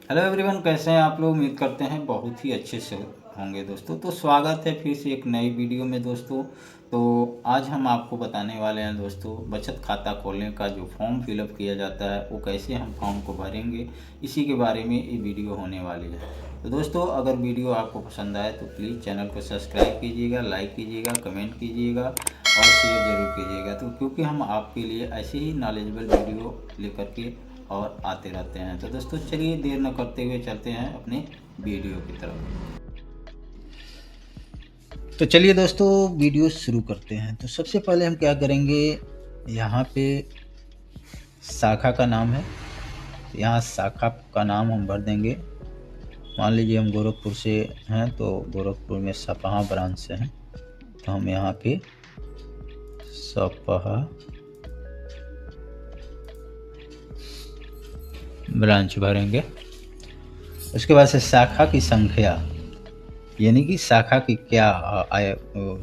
Hello everyone, कैसे हैं आप लोग। उम्मीद करते हैं बहुत ही अच्छे से होंगे दोस्तों। तो स्वागत है फिर से एक नई वीडियो में दोस्तों। तो आज हम आपको बताने वाले हैं दोस्तों, बचत खाता खोलने का जो फॉर्म फिलअप किया जाता है वो कैसे हम फॉर्म को भरेंगे, इसी के बारे में ये वीडियो होने वाली है। तो दोस्तों, अगर वीडियो आपको पसंद आए तो प्लीज़ चैनल को सब्सक्राइब कीजिएगा, लाइक कीजिएगा, कमेंट कीजिएगा और शेयर ज़रूर कीजिएगा। तो क्योंकि हम आपके लिए ऐसे ही नॉलेजेबल वीडियो लेकर के और आते रहते हैं। तो दोस्तों चलिए देर न करते हुए चलते हैं अपने वीडियो की तरफ। तो चलिए दोस्तों वीडियो शुरू करते हैं। तो सबसे पहले हम क्या करेंगे, यहाँ पे शाखा का नाम है, यहाँ शाखा का नाम हम भर देंगे। मान लीजिए हम गोरखपुर से हैं तो गोरखपुर में सपहा ब्रांच से हैं, तो हम यहाँ पे सपहा ब्रांच भरेंगे। उसके बाद से शाखा की संख्या, यानी कि शाखा की क्या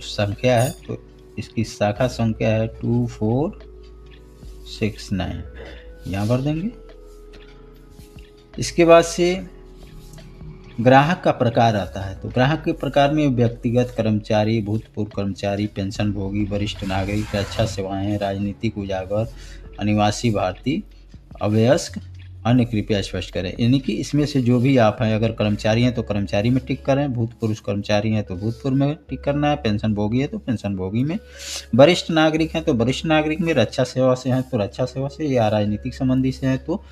संख्या है, तो इसकी शाखा संख्या है 2469, यहाँ भर देंगे। इसके बाद से ग्राहक का प्रकार आता है, तो ग्राहक के प्रकार में व्यक्तिगत कर्मचारी, भूतपूर्व कर्मचारी, पेंशन भोगी, वरिष्ठ नागरिक, रक्षा सेवाएं, राजनीतिक उजागर, अनिवासी भारतीय, अवयस्क, अन्य कृपया स्पष्ट करें। यानी कि इसमें से जो भी आप हैं, अगर कर्मचारी हैं तो कर्मचारी में टिक करें, भूतपूर्व कर्मचारी हैं तो भूतपूर्व में टिक करना है, पेंशन भोगी है तो पेंशन भोगी में, वरिष्ठ नागरिक हैं तो वरिष्ठ नागरिक में, रक्षा सेवा से हैं तो रक्षा सेवा से, या राजनीतिक संबंधी से हैं तो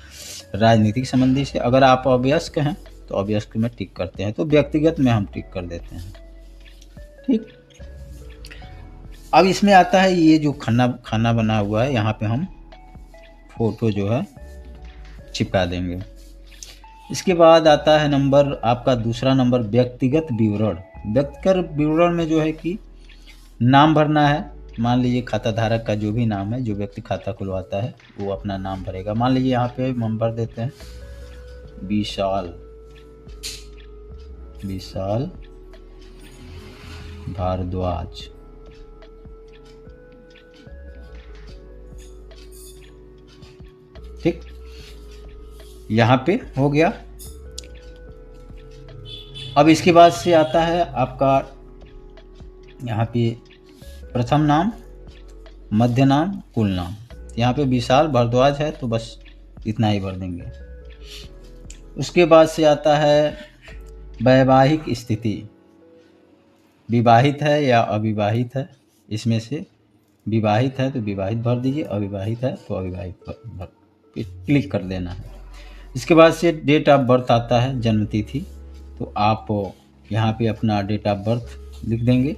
राजनीतिक संबंधी से। अगर आप अवयस्क हैं तो अवयस्क में टिक करते हैं, तो व्यक्तिगत में हम टिक कर देते हैं। ठीक, अब इसमें आता है ये जो खाना बना हुआ है, यहाँ पे हम फोटो जो है चिपका देंगे। इसके बाद आता है नंबर, आपका दूसरा नंबर व्यक्तिगत विवरण। व्यक्तिगत विवरण में जो है कि नाम भरना है। मान लीजिए खाता धारक का जो भी नाम है, जो व्यक्ति खाता खुलवाता है वो अपना नाम भरेगा। मान लीजिए यहाँ पे हम भर देते हैं विशाल भारद्वाज। ठीक, यहाँ पे हो गया। अब इसके बाद से आता है आपका यहाँ पे प्रथम नाम, मध्य नाम, कुल नाम। यहाँ पे विशाल भारद्वाज है तो बस इतना ही भर देंगे। उसके बाद से आता है वैवाहिक स्थिति, विवाहित है या अविवाहित है। इसमें से विवाहित है तो विवाहित भर दीजिए, अविवाहित है तो अविवाहित भर क्लिक कर देना है। इसके बाद से डेट ऑफ बर्थ आता है, जन्म तिथि, तो आप यहाँ पे अपना डेट ऑफ बर्थ लिख देंगे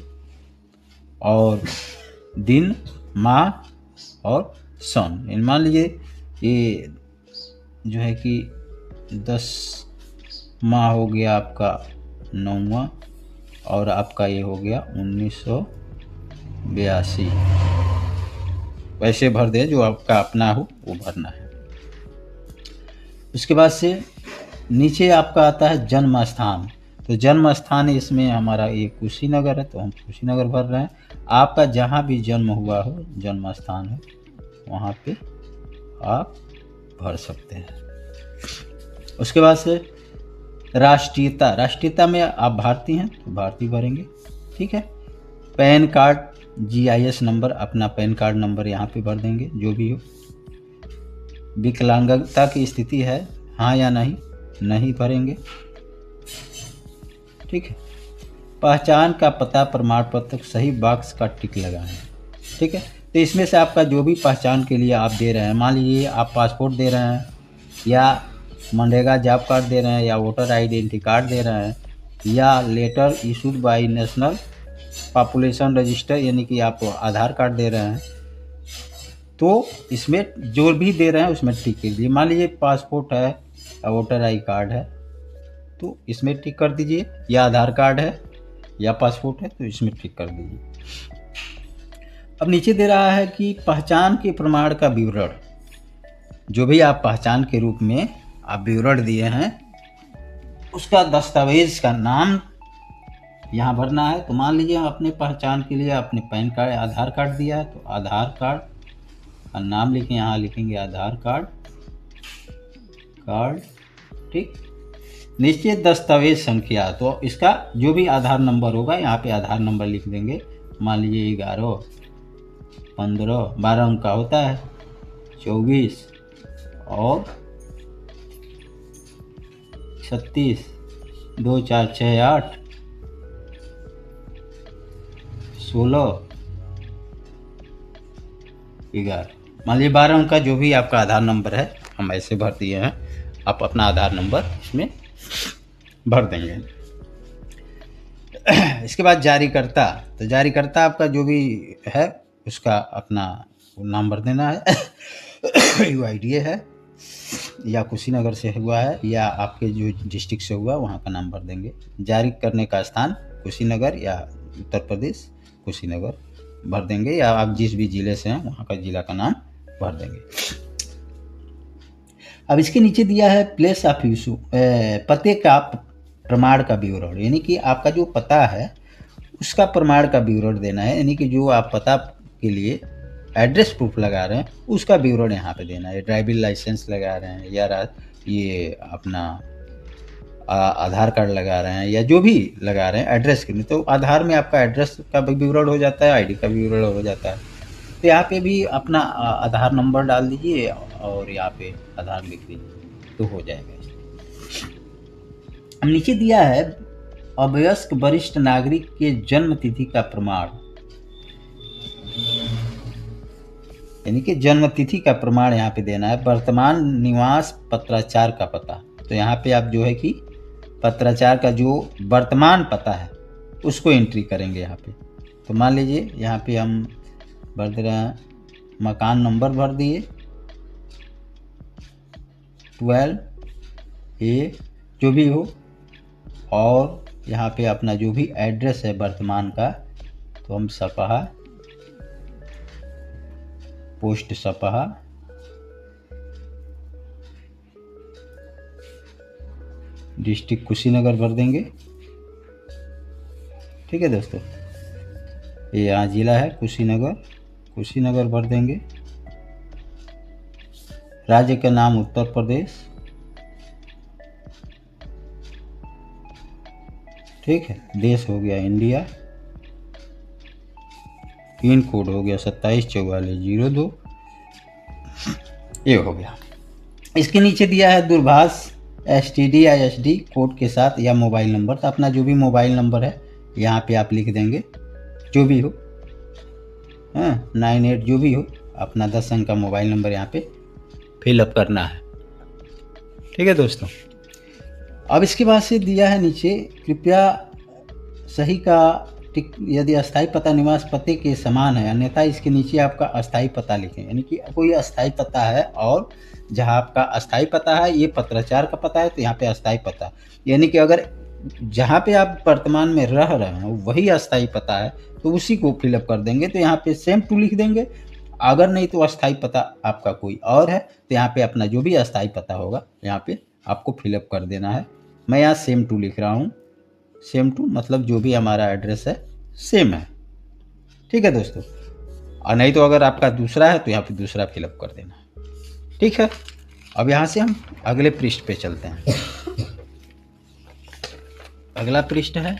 और दिन, माह और सन। मान लीजिए ये जो है कि 10 माह हो गया आपका 9वां, और आपका ये हो गया 1982। वैसे भर दे, जो आपका अपना हो वो भरना है। उसके बाद से नीचे आपका आता है जन्म स्थान, तो जन्म स्थान इसमें हमारा ये कुशीनगर है तो हम कुशीनगर भर रहे हैं। आपका जहाँ भी जन्म हुआ हो, जन्म स्थान है, वहाँ पे आप भर सकते हैं। उसके बाद से राष्ट्रीयता में आप भारतीय हैं तो भारतीय भरेंगे। ठीक है, पैन कार्ड, GIS नंबर, अपना पैन कार्ड नंबर यहाँ पे भर देंगे जो भी हो। विकलांगता की स्थिति है, हाँ या नहीं भरेंगे। ठीक है, पहचान का पता प्रमाण पत्र, सही बॉक्स का टिक लगाएं। ठीक है, तो इसमें से आपका जो भी पहचान के लिए आप दे रहे हैं, मान लीजिए आप पासपोर्ट दे रहे हैं या मनरेगा जॉब कार्ड दे रहे हैं या वोटर आइडेंटिटी कार्ड दे रहे हैं या letter issued by National Population Register, यानी कि आप आधार कार्ड दे रहे हैं, तो इसमें जो भी दे रहे हैं उसमें टिक कर दीजिए। मान लीजिए पासपोर्ट है या वोटर आई कार्ड है तो इसमें टिक कर दीजिए, या आधार कार्ड है या पासपोर्ट है तो इसमें टिक कर दीजिए। अब नीचे दे रहा है कि पहचान के प्रमाण का विवरण, जो भी आप पहचान के रूप में आप विवरण दिए हैं उसका दस्तावेज का नाम यहाँ भरना है। तो मान लीजिए अपने पहचान के लिए आपने पैन कार्ड, आधार कार्ड दिया है तो आधार कार्ड का नाम लिखें, यहाँ लिखेंगे आधार कार्ड। ठीक, निश्चित दस्तावेज संख्या, तो इसका जो भी आधार नंबर होगा यहाँ पे आधार नंबर लिख देंगे। मान लीजिए 11, 15, 12 अंक का होता है, 24 और 36, 2 4 6 8, 16, 11। मान लीजिए 12 अंक का जो भी आपका आधार नंबर है हम ऐसे भर दिए हैं, आप अपना आधार नंबर इसमें भर देंगे। इसके बाद जारीकर्ता, तो जारीकर्ता आपका जो भी है उसका अपना नाम भर देना है। UIDA है या कुशीनगर से हुआ है या आपके जो डिस्ट्रिक्ट से हुआ वहाँ का नाम भर देंगे। जारी करने का स्थान कुशीनगर या उत्तर प्रदेश कुशीनगर भर देंगे, या आप जिस भी ज़िले से हैं वहाँ का ज़िला का नाम भर देंगे। अब इसके नीचे दिया है प्लेस ऑफ इशू, पते का प्रमाण का विवरण, यानी कि आपका जो पता है उसका प्रमाण का विवरण देना है, यानी कि जो आप पता के लिए एड्रेस प्रूफ लगा रहे हैं उसका विवरण यहाँ पे देना है। ड्राइविंग लाइसेंस लगा रहे हैं या ये अपना आधार कार्ड लगा रहे हैं या जो भी लगा रहे हैं एड्रेस के लिए, तो आधार में आपका एड्रेस का भी विवरण हो जाता है, ID का भी विवरण हो जाता है। तो यहाँ पे भी अपना आधार नंबर डाल दीजिए और यहाँ पे आधार लिख दीजिए तो हो जाएगा। नीचे दिया है अवयस्क वरिष्ठ नागरिक के जन्म तिथि का प्रमाण, यानी कि जन्म तिथि का प्रमाण यहाँ पे देना है। वर्तमान निवास पत्राचार का पता, तो यहाँ पे आप जो है कि पत्राचार का जो वर्तमान पता है उसको एंट्री करेंगे यहाँ पे। तो मान लीजिए यहाँ पे हम भर दे रहे हैं, मकान नंबर भर दिए 12A जो भी हो, और यहाँ पे अपना जो भी एड्रेस है वर्तमान का, तो हम सपहा, पोस्ट सपहा, डिस्ट्रिक्ट कुशीनगर भर देंगे। ठीक है दोस्तों, ये यहाँ जिला है कुशीनगर, कुशीनगर भर देंगे। राज्य का नाम उत्तर प्रदेश, ठीक है। देश हो गया इंडिया, पिन कोड हो गया 274402, ये हो गया। इसके नीचे दिया है दूरभाष STD या SD कोड के साथ या मोबाइल नंबर, तो अपना जो भी मोबाइल नंबर है यहाँ पे आप लिख देंगे, जो भी हो, 98 जो भी हो, अपना 10 अंक का मोबाइल नंबर यहाँ पे फिलअप करना है। ठीक है दोस्तों, अब इसके बाद से दिया है नीचे, कृपया सही का टिक यदि अस्थायी पता निवास पते के समान है, अन्यथा इसके नीचे आपका अस्थायी पता लिखें। यानी कि कोई अस्थायी पता है और जहाँ आपका अस्थायी पता है ये पत्राचार का पता है, तो यहाँ पे अस्थायी पता, यानी कि अगर जहाँ पे आप वर्तमान में रह रहे हैं वही अस्थायी पता है तो उसी को फिलअप कर देंगे। तो यहाँ पे सेम टू लिख देंगे, अगर नहीं तो अस्थायी पता आपका कोई और है तो यहाँ पे अपना जो भी अस्थायी पता होगा यहाँ पे आपको फिलअप कर देना है। मैं यहाँ सेम टू लिख रहा हूँ, सेम टू मतलब जो भी हमारा एड्रेस है सेम है। ठीक है दोस्तों, और नहीं तो अगर आपका दूसरा है तो यहाँ पे दूसरा फिलअप कर देना है। ठीक है, अब यहाँ से हम अगले पृष्ठ पे चलते हैं। अगला पृष्ठ है,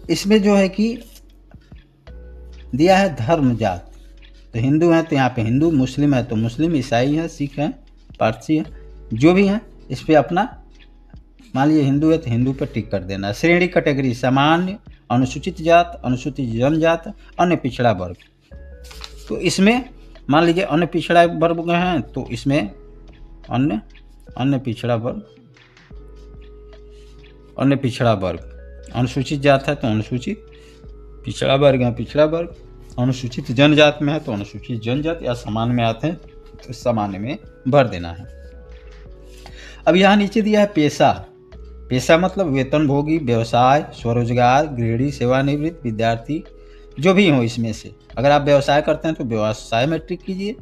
इसमें जो है कि दिया है धर्म जात, तो हिंदू हैं तो यहाँ पे हिंदू, मुस्लिम है तो मुस्लिम, ईसाई हैं, सिख हैं, पारसी हैं, जो भी हैं इस पे अपना, मान लीजिए हिंदू है तो हिंदू पर टिक कर देना। श्रेणी कैटेगरी सामान्य, अनुसूचित जात, अनुसूचित जनजात, अन्य पिछड़ा वर्ग, तो इसमें मान लीजिए अन्य पिछड़ा वर्ग हैं तो इसमें अन्य पिछड़ा वर्ग, अन्य पिछड़ा वर्ग, अनुसूचित जात है तो अनुसूचित, पिछड़ा वर्ग है पिछड़ा वर्ग, अनुसूचित जनजात में है तो अनुसूचित जनजात, या सामान्य में आते हैं तो सामान्य में भर देना है। अब यहाँ नीचे दिया है पेशा, पेशा मतलब वेतनभोगी, व्यवसाय, स्वरोजगार, गृहिणी, सेवानिवृत्त, विद्यार्थी, जो भी हो इसमें से। अगर आप व्यवसाय करते हैं तो व्यवसाय में टिक कीजिए,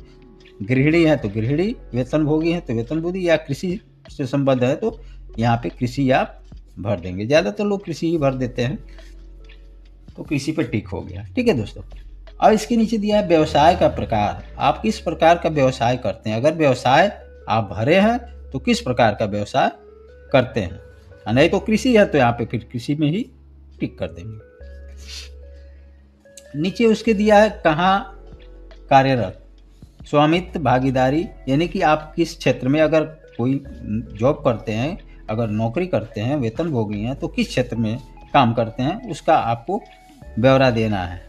गृहिणी है तो गृहिणी, वेतनभोगी है तो वेतनभोगी, या कृषि से संबद्ध है तो यहाँ पे कृषि आप भर देंगे। ज़्यादातर लोग कृषि ही भर देते हैं तो कृषि पे टिक हो गया। ठीक है दोस्तों, अब इसके नीचे दिया है व्यवसाय का प्रकार, आप किस प्रकार का व्यवसाय करते हैं। अगर व्यवसाय आप भरे हैं तो किस प्रकार का व्यवसाय करते हैं। नहीं तो कृषि है तो यहाँ पे फिर कृषि में ही टिक कर देंगे। नीचे उसके दिया है कहाँ कार्यरत, स्वामित्व, भागीदारी, यानी कि आप किस क्षेत्र में अगर कोई जॉब करते हैं, अगर नौकरी करते हैं, वेतनभोगी हैं, तो किस क्षेत्र में काम करते हैं उसका आपको ब्यौरा देना है।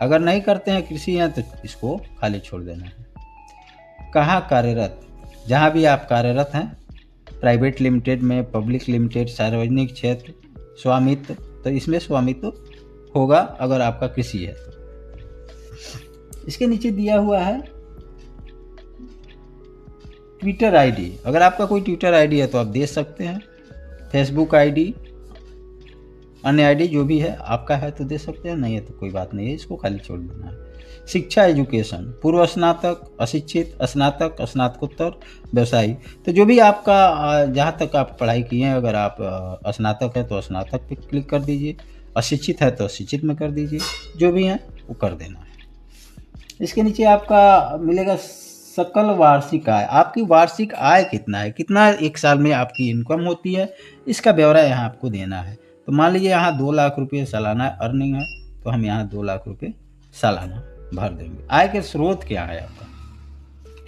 अगर नहीं करते हैं, कृषि हैं, तो इसको खाली छोड़ देना है। कहाँ कार्यरत, जहाँ भी आप कार्यरत हैं, प्राइवेट लिमिटेड में, पब्लिक लिमिटेड, सार्वजनिक क्षेत्र, स्वामित्व, तो इसमें स्वामित्व होगा अगर आपका कृषि है तो। इसके नीचे दिया हुआ है ट्विटर आईडी, अगर आपका कोई ट्विटर आईडी है तो आप दे सकते हैं, फेसबुक आईडी, अन्य आईडी जो भी है आपका है तो दे सकते हैं, नहीं है तो कोई बात नहीं है, इसको खाली छोड़ देना है। शिक्षा एजुकेशन, पूर्व स्नातक, अशिक्षित, स्नातक, स्नातकोत्तर, व्यवसायी, तो जो भी आपका जहाँ तक आप पढ़ाई किए हैं, अगर आप स्नातक है तो स्नातक पे क्लिक कर दीजिए, अशिक्षित है तो अशिक्षित में कर दीजिए, जो भी है वो कर देना है। इसके नीचे आपका मिलेगा सकल वार्षिक आय, आपकी वार्षिक आय कितना है, कितना एक साल में आपकी इनकम होती है, इसका ब्यौरा यहाँ आपको देना है। तो मान लीजिए यहाँ 2 लाख रुपये सालाना अर्निंग है, तो हम यहाँ 2 लाख रुपये सालाना भर देंगे। आय के स्रोत क्या है आपका,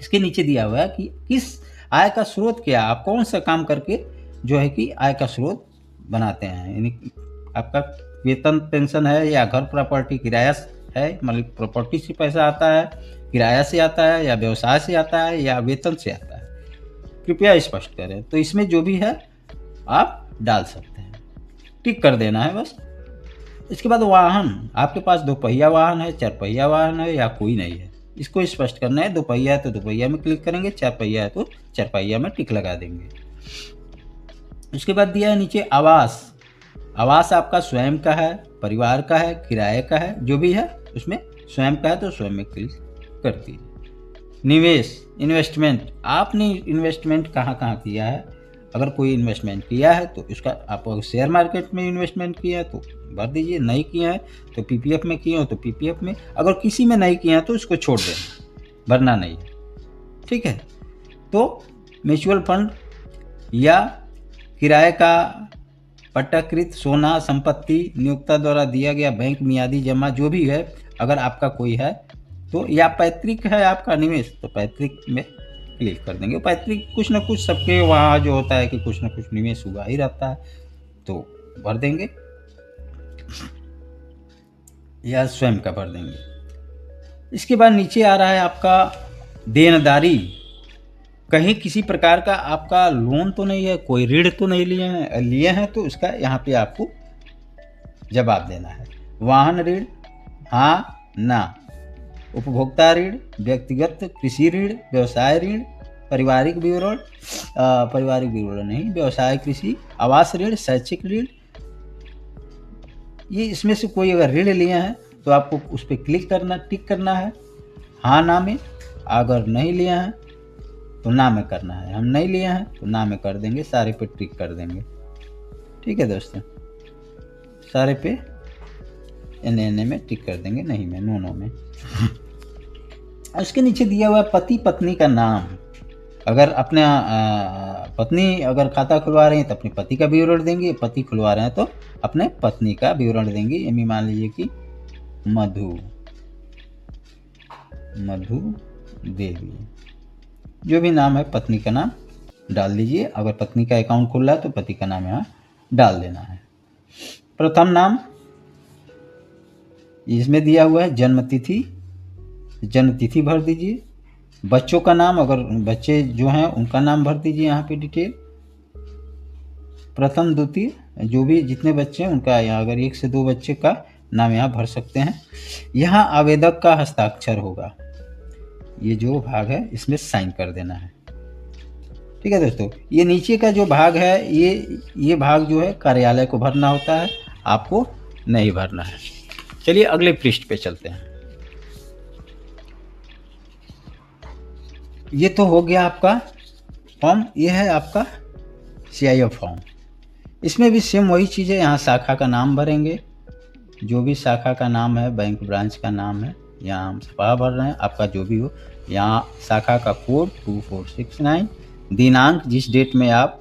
इसके नीचे दिया हुआ है कि किस आय का स्रोत क्या है, आप कौन सा काम करके जो है कि आय का स्रोत बनाते हैं, यानी आपका वेतन पेंशन है या घर प्रॉपर्टी किराया है, मतलब प्रॉपर्टी से पैसा आता है, किराया से आता है, या व्यवसाय से आता है, या वेतन से आता है, कृपया स्पष्ट करें। तो इसमें जो भी है आप डाल सकते हैं, टिक कर देना है बस। इसके बाद वाहन, आपके पास 2 पहिया वाहन है, 4 पहिया वाहन है, या कोई नहीं है, इसको स्पष्ट करना है। 2 पहिया है तो 2 पहिया में क्लिक करेंगे, 4 पहिया है तो 4 पहिया में टिक लगा देंगे। उसके बाद दिया है नीचे आवास, आवास आपका स्वयं का है, परिवार का है, किराए का है, जो भी है उसमें स्वयं का है तो स्वयं में क्लिक कर दीजिए। निवेश, इन्वेस्टमेंट, आपने इन्वेस्टमेंट कहाँ कहाँ किया है, अगर कोई इन्वेस्टमेंट किया है तो उसका, आप शेयर मार्केट में इन्वेस्टमेंट किया है तो भर दीजिए, नहीं किया है तो पीपीएफ में किए हो तो पीपीएफ में, अगर किसी में नहीं किया है तो इसको छोड़ देना, भरना नहीं है, ठीक है। तो म्यूचुअल फंड या किराए का पट्टाकृत सोना संपत्ति, नियोक्ता द्वारा दिया गया बैंक मियादी जमा, जो भी है अगर आपका कोई है तो, या पैतृक है आपका निवेश तो पैतृक में क्लिक कर देंगे। पैतृक कुछ ना कुछ सबके वहाँ जो होता है कि कुछ ना कुछ निवेश हुआ ही रहता है तो भर देंगे, या स्वयं का भर देंगे। इसके बाद नीचे आ रहा है आपका देनदारी, कहीं किसी प्रकार का आपका लोन तो नहीं है, कोई ऋण तो नहीं लिए हैं तो उसका यहाँ पे आपको जवाब देना है। वाहन ऋण, हाँ ना, उपभोक्ता ऋण, व्यक्तिगत कृषि ऋण, व्यवसाय ऋण, पारिवारिक विवरण, पारिवारिक विवरण नहीं, व्यवसाय कृषि, आवास ऋण, शैक्षिक ऋण, ये इसमें से कोई अगर ऋण लिए हैं तो आपको उस पर क्लिक करना, टिक करना है, हाँ ना में। अगर नहीं लिए हैं तो ना में करना है, हम नहीं लिए हैं तो ना में कर देंगे, सारे पे टिक कर देंगे, ठीक है दोस्तों, सारे पे एन में टिक कर देंगे, नहीं में, नो में। उसके नीचे दिया हुआ पति पत्नी का नाम, अगर अपने पत्नी अगर खाता खुलवा रहे हैं तो अपने पति का विवरण देंगे, पति खुलवा रहे हैं तो अपने पत्नी का विवरण देंगे। यानी मान लीजिए कि मधु देवी, जो भी नाम है पत्नी का नाम डाल दीजिए। अगर पत्नी का अकाउंट खुल रहा है तो पति का नाम यहाँ डाल देना है। प्रथम नाम इसमें दिया हुआ है, जन्म तिथि भर दीजिए। बच्चों का नाम, अगर बच्चे जो हैं उनका नाम भर दीजिए यहाँ पे डिटेल। प्रथम द्वितीय, जो भी जितने बच्चे हैं उनका, यहाँ अगर 1 से 2 बच्चे का नाम यहाँ भर सकते हैं। यहाँ आवेदक का हस्ताक्षर होगा, ये जो भाग है इसमें साइन कर देना है, ठीक है दोस्तों। ये नीचे का जो भाग है ये भाग जो है कार्यालय को भरना होता है, आपको नहीं भरना है। चलिए अगले पृष्ठ पे चलते हैं। ये तो हो गया आपका फॉर्म, ये है आपका CIF फॉर्म। इसमें भी सेम वही चीज़ है, यहाँ शाखा का नाम भरेंगे, जो भी शाखा का नाम है, बैंक ब्रांच का नाम है, यहाँ हम सपा भर रहे हैं, आपका जो भी हो। यहाँ शाखा का कोड 2469, दिनांक जिस डेट में आप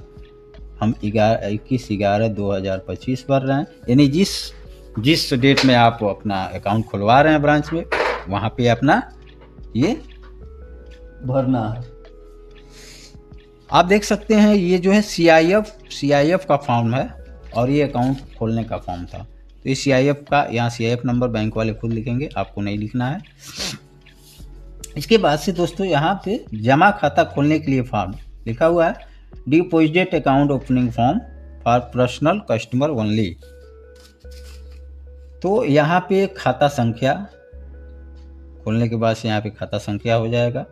हम 21/11/2025 भर रहे हैं, यानी जिस डेट में आप अपना अकाउंट खुलवा रहे हैं ब्रांच में, वहाँ पे अपना ये भरना है। आप देख सकते हैं ये जो है CIF का फॉर्म है और ये अकाउंट खोलने का फॉर्म था। तो ये CIF का, यहाँ CIF नंबर बैंक वाले खुद लिखेंगे, आपको नहीं लिखना है। इसके बाद से दोस्तों यहाँ पे जमा खाता खोलने के लिए फॉर्म लिखा हुआ है, deposit account opening form for personal customer only. तो यहाँ पे खाता संख्या खोलने के बाद से यहाँ पे खाता संख्या हो जाएगा,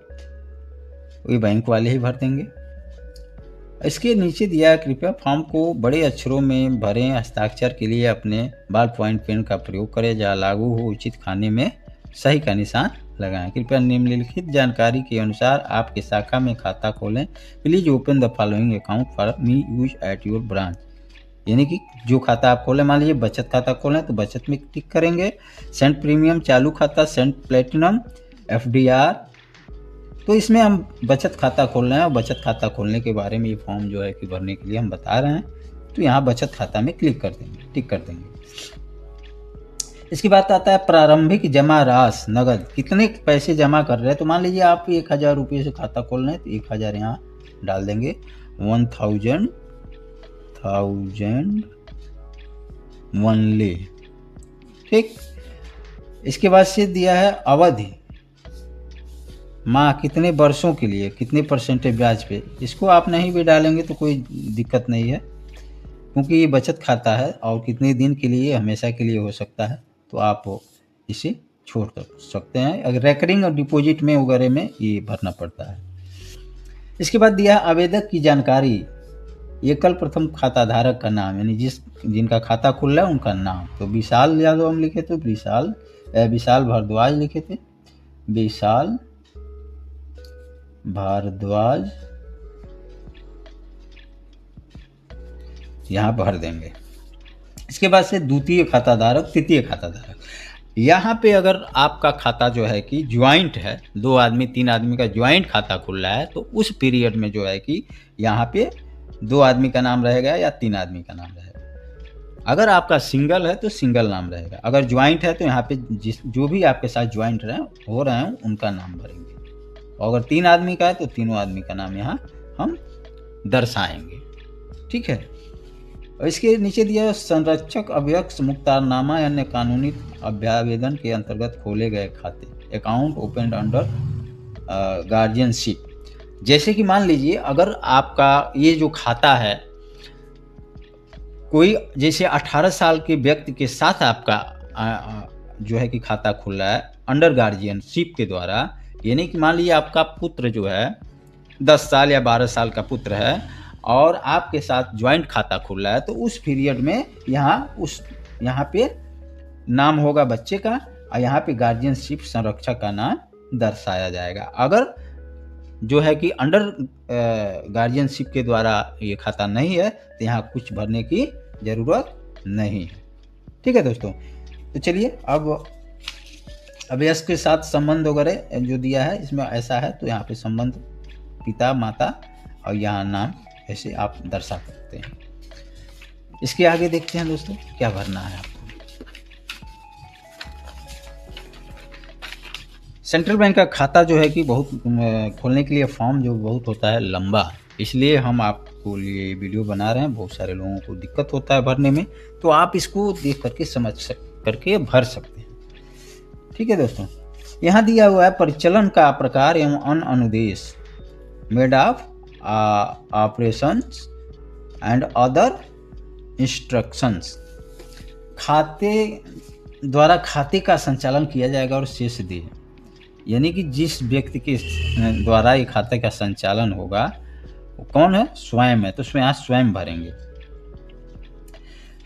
वही बैंक वाले ही भर देंगे। इसके नीचे दिया है, कृपया फॉर्म को बड़े अक्षरों में भरें, हस्ताक्षर के लिए अपने बॉल पॉइंट पेन का प्रयोग करें, जहाँ लागू हो उचित खाने में सही का निशान लगाएं। कृपया निम्नलिखित जानकारी के अनुसार आपके शाखा में खाता खोलें। Please open the following account for me use at your branch. यानी कि जो खाता आप खोलें, मान लीजिए बचत खाता खोलें तो बचत में टिक करेंगे, सेंट प्रीमियम चालू खाता, सेंट प्लेटिनम, FDR। तो इसमें हम बचत खाता खोल रहे हैं और बचत खाता खोलने के बारे में ये फॉर्म जो है कि भरने के लिए हम बता रहे हैं। तो यहाँ बचत खाता में क्लिक कर देंगे, टिक कर देंगे। इसके बाद आता है प्रारंभिक जमा राशि नगद, कितने पैसे जमा कर रहे हैं। तो मान लीजिए आप 1000 रुपये से खाता खोल रहे हैं तो 1000 यहाँ डाल देंगे, 1000 ओनली। ठीक। इसके बाद से दिया है अवधि, माह कितने वर्षों के लिए, कितने % ब्याज पे। इसको आप नहीं भी डालेंगे तो कोई दिक्कत नहीं है, क्योंकि ये बचत खाता है और कितने दिन के लिए, हमेशा के लिए हो सकता है, तो आप इसे छोड़ सकते हैं। अगर रेकरिंग और डिपॉजिट में वगैरह में ये भरना पड़ता है। इसके बाद दिया आवेदक की जानकारी, एकल प्रथम खाता धारक का नाम, यानी जिनका खाता खुल रहा है उनका नाम। तो विशाल यादव हम लिखे थे, विशाल भारद्वाज लिखे थे, विशाल भारद्वाज यहाँ भर देंगे। इसके बाद से द्वितीय खाता धारक, तृतीय खाता धारक। यहाँ पे अगर आपका खाता जो है कि ज्वाइंट है, 2 आदमी 3 आदमी का ज्वाइंट खाता खुल रहा है, तो उस पीरियड में जो है कि यहाँ पे 2 आदमी का नाम रहेगा या 3 आदमी का नाम रहेगा। अगर आपका सिंगल है तो सिंगल नाम रहेगा, अगर ज्वाइंट है तो यहाँ पे जो भी आपके साथ ज्वाइंट हो रहे हैं उनका नाम भरेंगे। और अगर 3 आदमी का है तो तीनों आदमी का नाम यहाँ हम दर्शाएंगे। ठीक है। और इसके नीचे दिया संरक्षक अध्यक्ष मुख्तारनामा या अन्य कानूनी अभ्यावेदन के अंतर्गत खोले गए खाते, अकाउंट ओपन अंडर गार्जियनशिप। जैसे कि मान लीजिए अगर आपका ये जो खाता है, कोई जैसे 18 साल के व्यक्ति के साथ आपका जो है कि खाता खुल रहा है अंडर गार्जियनशिप के द्वारा, यानी कि मान लीजिए आपका पुत्र जो है 10 साल या 12 साल का पुत्र है और आपके साथ ज्वाइंट खाता खुल रहा है, तो उस पीरियड में यहाँ पे नाम होगा बच्चे का और यहाँ पे गार्जियनशिप संरक्षक का नाम दर्शाया जाएगा। अगर जो है कि अंडर गार्जियनशिप के द्वारा ये खाता नहीं है तो यहाँ कुछ भरने की ज़रूरत नहीं है। ठीक है दोस्तों। तो चलिए अब अभ्यास के साथ संबंध वगैरह जो दिया है इसमें ऐसा है, तो यहाँ पे संबंध पिता माता और यहाँ नाम ऐसे आप दर्शा सकते हैं। इसके आगे देखते हैं दोस्तों क्या भरना है आपको। सेंट्रल बैंक का खाता जो है कि बहुत खोलने के लिए फॉर्म जो बहुत होता है लंबा, इसलिए हम आपको लिए वीडियो बना रहे हैं। बहुत सारे लोगों को दिक्कत होता है भरने में, तो आप इसको देख करके समझ करके भर सकते हैं। ठीक है दोस्तों। यहाँ दिया हुआ है परिचालन का प्रकार एवं अन्य अनुदेश, made of operations and other instructions. खाते द्वारा खाते का संचालन किया जाएगा और शेष देय, यानी कि जिस व्यक्ति के द्वारा ये खाते का संचालन होगा वो कौन है, स्वयं है, तो यहाँ स्वयं भरेंगे।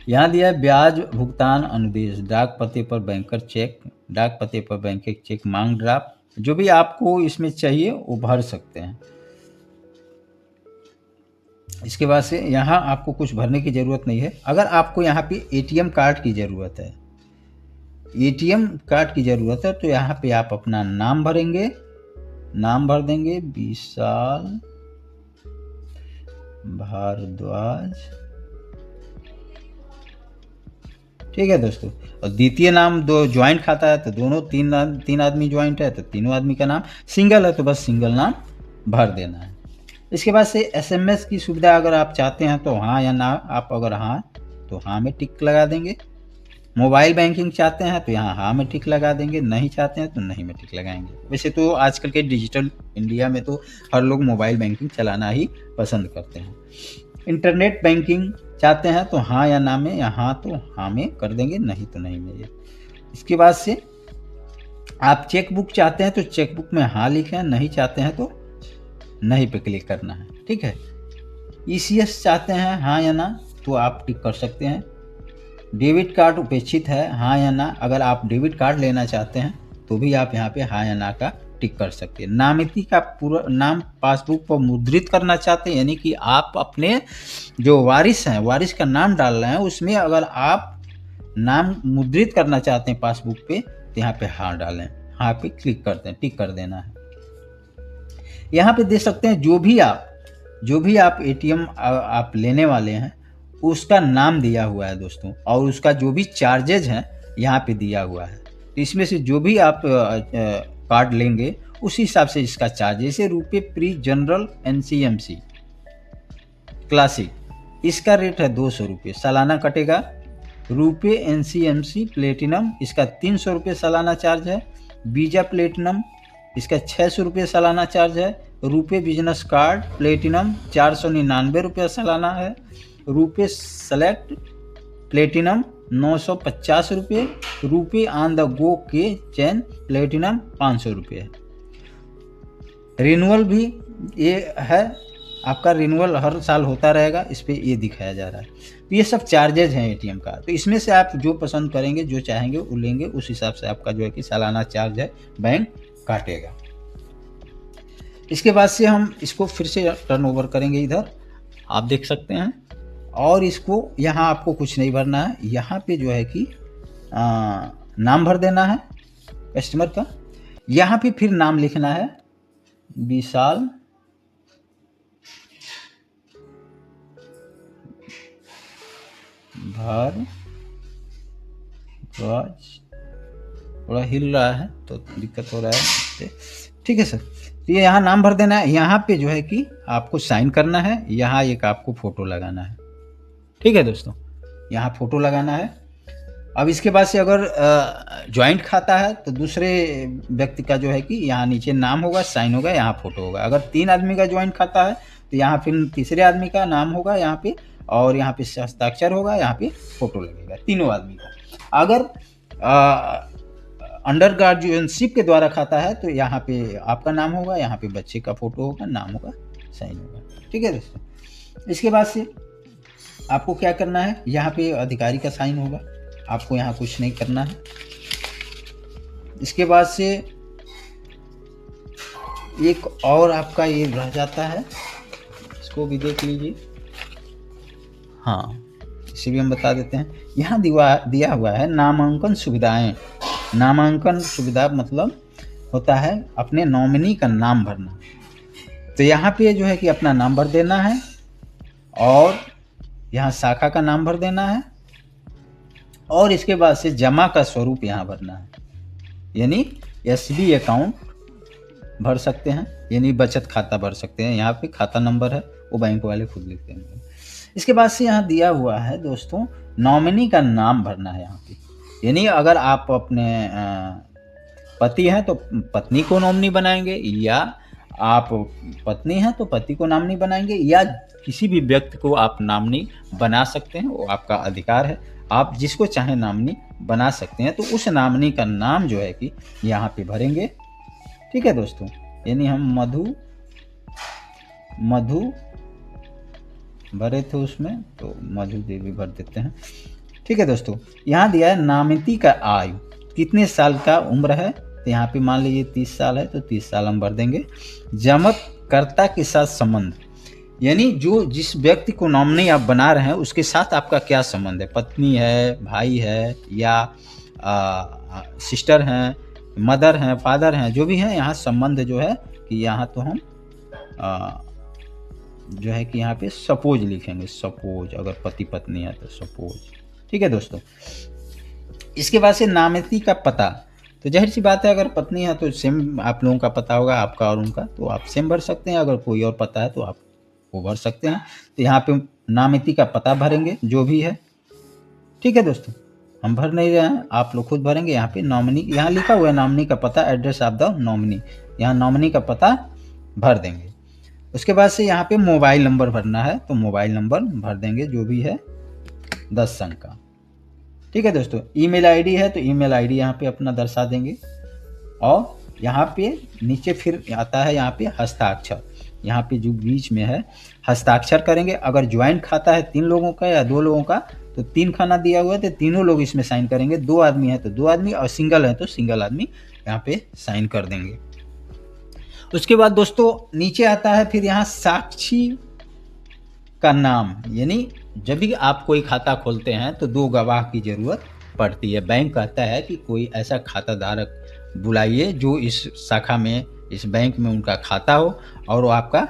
यहाँ दिया है ब्याज भुगतान अनुदेश, डाक पते पर बैंकर चेक, डाक पते पर बैंकर चेक, मांग ड्राफ्ट, जो भी आपको इसमें चाहिए वो भर सकते हैं। इसके बाद से यहाँ आपको कुछ भरने की ज़रूरत नहीं है। अगर आपको यहाँ पे ATM कार्ड की ज़रूरत है, ATM कार्ड की ज़रूरत है, तो यहाँ पे आप अपना नाम भरेंगे, नाम भर देंगे विशाल भारद्वाज। ठीक है दोस्तों। और द्वितीय नाम दो ज्वाइंट खाता है तो दोनों तीन आदमी ज्वाइंट है तो तीनों आदमी का नाम, सिंगल है तो बस सिंगल नाम भर देना है। इसके बाद से एसएमएस की सुविधा अगर आप चाहते हैं तो हाँ या ना, आप अगर हाँ तो हाँ में टिक लगा देंगे। मोबाइल बैंकिंग चाहते हैं तो यहाँ हाँ में टिक लगा देंगे, नहीं चाहते हैं तो नहीं में टिक लगाएंगे। वैसे तो आजकल के डिजिटल इंडिया में तो हर लोग मोबाइल बैंकिंग चलाना ही पसंद करते हैं। इंटरनेट बैंकिंग चाहते हैं तो हाँ या ना में, या हाँ तो हाँ में कर देंगे, नहीं तो नहीं में। ये इसके बाद से आप चेकबुक चाहते हैं तो चेकबुक में हाँ लिखें, नहीं चाहते हैं तो नहीं पे क्लिक करना है। ठीक है। ईसीएस चाहते हैं हाँ या ना तो आप टिक कर सकते हैं। डेबिट कार्ड उपेक्षित है हाँ या ना, अगर आप डेबिट कार्ड लेना चाहते हैं तो भी आप यहाँ पे हाँ या ना का टिक कर सकते हैं। नामिती का पूरा नाम पासबुक पर मुद्रित करना चाहते हैं, यानी कि आप अपने जो वारिस हैं, वारिस का नाम डाल रहे हैं, उसमें अगर आप नाम मुद्रित करना चाहते हैं पासबुक पे तो यहाँ पे हाँ डालें, हाँ पे क्लिक करते हैं, टिक कर देना है। यहाँ पे देख सकते हैं जो भी आप एटीएम आप लेने वाले हैं उसका नाम दिया हुआ है दोस्तों, और उसका जो भी चार्जेज हैं यहाँ पे दिया हुआ है। तो इसमें से जो भी आप कार्ड लेंगे उस हिसाब से इसका चार्ज, जैसे रुपये प्री जनरल एनसीएमसी क्लासिक, इसका रेट है 200 रुपये, सालाना कटेगा। रुपये एनसीएमसी प्लेटिनम, इसका 300 रुपये सालाना चार्ज है। वीजा प्लेटिनम, इसका 600 रुपये सालाना चार्ज है। रुपये बिजनेस कार्ड प्लेटिनम 499 रुपये सालाना है। रुपये सेलेक्ट प्लेटिनम 950 रुपये। रुपये ऑन द गो के चैन प्लेटिनम 500 रुपये। रिन्यूअल भी ये है, आपका रिन्यूअल हर साल होता रहेगा, इस पर ये दिखाया जा रहा है। तो ये सब चार्जेज हैं एटीएम का, तो इसमें से आप जो पसंद करेंगे, जो चाहेंगे वो लेंगे, उस हिसाब से आपका जो है कि सालाना चार्ज है बैंक काटेगा। इसके बाद से हम इसको फिर से टर्न ओवर करेंगे, इधर आप देख सकते हैं। और इसको यहाँ आपको कुछ नहीं भरना है, यहाँ पे जो है कि नाम भर देना है कस्टमर का। यहाँ पे फिर नाम लिखना है विशाल भारद्वाज। थोड़ा हिल रहा है तो दिक्कत हो रहा है, ठीक है सर। तो ये यहाँ नाम भर देना है, यहाँ पे जो है कि आपको साइन करना है, यहाँ एक आपको फोटो लगाना है। ठीक है दोस्तों, यहाँ फोटो लगाना है। अब इसके बाद से अगर ज्वाइंट खाता है तो दूसरे व्यक्ति का जो है कि यहाँ नीचे नाम होगा, साइन होगा, यहाँ फोटो होगा। अगर 3 आदमी का ज्वाइंट खाता है तो यहाँ फिर तीसरे आदमी का नाम होगा यहाँ पे, और यहाँ पे हस्ताक्षर होगा, यहाँ पे फोटो लगेगा तीनों आदमी का। अगर अंडर गार्जियनशिप के द्वारा खाता है तो यहाँ पे आपका नाम होगा, यहाँ पे बच्चे का फोटो होगा, नाम होगा, साइन होगा। ठीक है दोस्तों। इसके बाद से आपको क्या करना है, यहाँ पे अधिकारी का साइन होगा, आपको यहाँ कुछ नहीं करना है। इसके बाद से एक और आपका ये रह जाता है, इसको भी देख लीजिए। हाँ, इसे भी हम बता देते हैं। यहाँ दिया हुआ है नामांकन सुविधाएं। नामांकन सुविधा मतलब होता है अपने नॉमिनी का नाम भरना। तो यहाँ पे जो है कि अपना नाम भर देना है, और यहाँ शाखा का नाम भर देना है, और इसके बाद से जमा का स्वरूप यहाँ भरना है, यानी एसबी अकाउंट भर सकते हैं, यानी बचत खाता भर सकते हैं। यहाँ पे खाता नंबर है वो बैंक वाले खुद लिखते हैं। इसके बाद से यहाँ दिया हुआ है दोस्तों नॉमिनी का नाम भरना है यहाँ पे, यानी अगर आप अपने पति हैं तो पत्नी को नॉमिनी बनाएंगे, या आप पत्नी हैं तो पति को नॉमिनी बनाएंगे, या किसी भी व्यक्ति को आप नॉमिनी बना सकते हैं, वो आपका अधिकार है। आप जिसको चाहे नॉमिनी बना सकते हैं। तो उस नॉमिनी का नाम जो है कि यहाँ पे भरेंगे। ठीक है दोस्तों, यानी हम मधु भरे थे उसमें, तो मधु देवी भर देते हैं। ठीक है दोस्तों, यहाँ दिया है नामिती का आयु कितने साल का उम्र है, तो यहाँ पे मान लीजिए 30 साल है तो 30 साल हम भर देंगे। जमाकर्ता के साथ संबंध, यानी जो जिस व्यक्ति को नॉमिनी आप बना रहे हैं उसके साथ आपका क्या संबंध है, पत्नी है, भाई है, या सिस्टर हैं, मदर हैं, फादर हैं, जो भी हैं, यहाँ संबंध जो है कि यहाँ तो हम जो है कि यहाँ पे सपोज लिखेंगे, सपोज अगर पति पत्नी है तो सपोज। ठीक है दोस्तों। इसके बाद से नामिती का पता, तो जाहिर सी बात है अगर पत्नी है तो सेम आप लोगों का पता होगा, आपका और उनका, तो आप सेम भर सकते हैं। अगर कोई और पता है तो आप वो भर सकते हैं। तो यहाँ पे नामिती का पता भरेंगे जो भी है। ठीक है दोस्तों, हम भर नहीं रहे हैं, आप लोग खुद भरेंगे। यहाँ पे नॉमिनी, यहाँ लिखा हुआ है नॉमिनी का पता, एड्रेस ऑफ द नॉमिनी, यहाँ नॉमिनी का पता भर देंगे। उसके बाद से यहाँ पे मोबाइल नंबर भरना है, तो मोबाइल नंबर भर देंगे जो भी है 10 अंक का। ठीक है दोस्तों। ईमेल आईडी है तो ईमेल आईडी यहाँ पे अपना दर्शा देंगे। और यहाँ पे नीचे फिर आता है यहाँ पे हस्ताक्षर, यहाँ पे जो बीच में है हस्ताक्षर करेंगे। अगर ज्वाइंट खाता है 3 लोगों का या 2 लोगों का तो 3 खाना दिया हुआ है तो तीनों लोग इसमें साइन करेंगे। 2 आदमी है तो 2 आदमी, और सिंगल है तो सिंगल आदमी यहाँ पे साइन कर देंगे। उसके बाद दोस्तों नीचे आता है फिर यहाँ साक्षी का नाम, यानी जब भी आप कोई खाता खोलते हैं तो 2 गवाह की जरूरत पड़ती है। बैंक कहता है कि कोई ऐसा खाता धारक बुलाइए जो इस शाखा में, इस बैंक में उनका खाता हो और वो आपका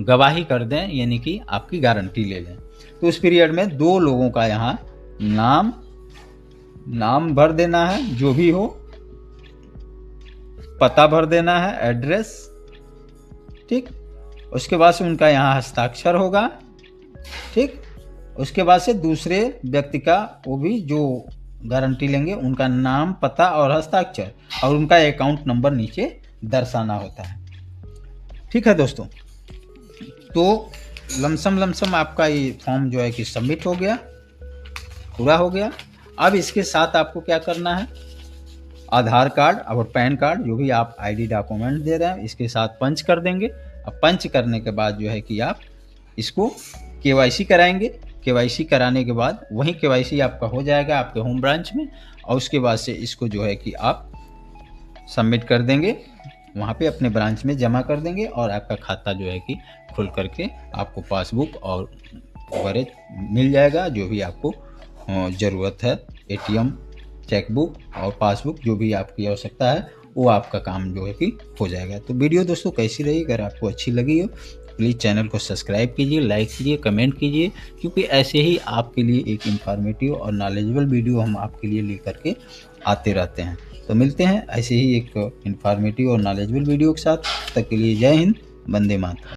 गवाही कर दें, यानी कि आपकी गारंटी ले लें। तो उस पीरियड में 2 लोगों का यहाँ नाम भर देना है जो भी हो, पता भर देना है, एड्रेस। ठीक। उसके बाद से उनका यहाँ हस्ताक्षर होगा। ठीक। उसके बाद से दूसरे व्यक्ति का, वो भी जो गारंटी लेंगे, उनका नाम, पता और हस्ताक्षर, और उनका अकाउंट नंबर नीचे दर्शाना होता है। ठीक है दोस्तों। तो लमसम आपका ये फॉर्म जो है कि सबमिट हो गया, पूरा हो गया। अब इसके साथ आपको क्या करना है, आधार कार्ड और पैन कार्ड, जो भी आप आईडी डॉक्यूमेंट दे रहे हैं, इसके साथ पंच कर देंगे। अब पंच करने के बाद जो है कि आप इसको केवाईसी कराएंगे। केवाईसी कराने के बाद वहीं केवाईसी आपका हो जाएगा आपके होम ब्रांच में, और उसके बाद से इसको जो है कि आप सबमिट कर देंगे, वहाँ पे अपने ब्रांच में जमा कर देंगे, और आपका खाता जो है कि खुल करके आपको पासबुक और वगैरह मिल जाएगा, जो भी आपको ज़रूरत है। एटीएम, चेकबुक और पासबुक, जो भी आपकी आवश्यकता है वो आपका काम जो है कि हो जाएगा। तो वीडियो दोस्तों कैसी रही, अगर आपको अच्छी लगी हो प्लीज़ चैनल को सब्सक्राइब कीजिए, लाइक कीजिए, कमेंट कीजिए, क्योंकि ऐसे ही आपके लिए एक इन्फॉर्मेटिव और नॉलेजेबल वीडियो हम आपके लिए लेकर के आते रहते हैं। तो मिलते हैं ऐसे ही एक इन्फॉर्मेटिव और नॉलेजेबल वीडियो के साथ। तब तक के लिए जय हिंद, वंदे मातरम।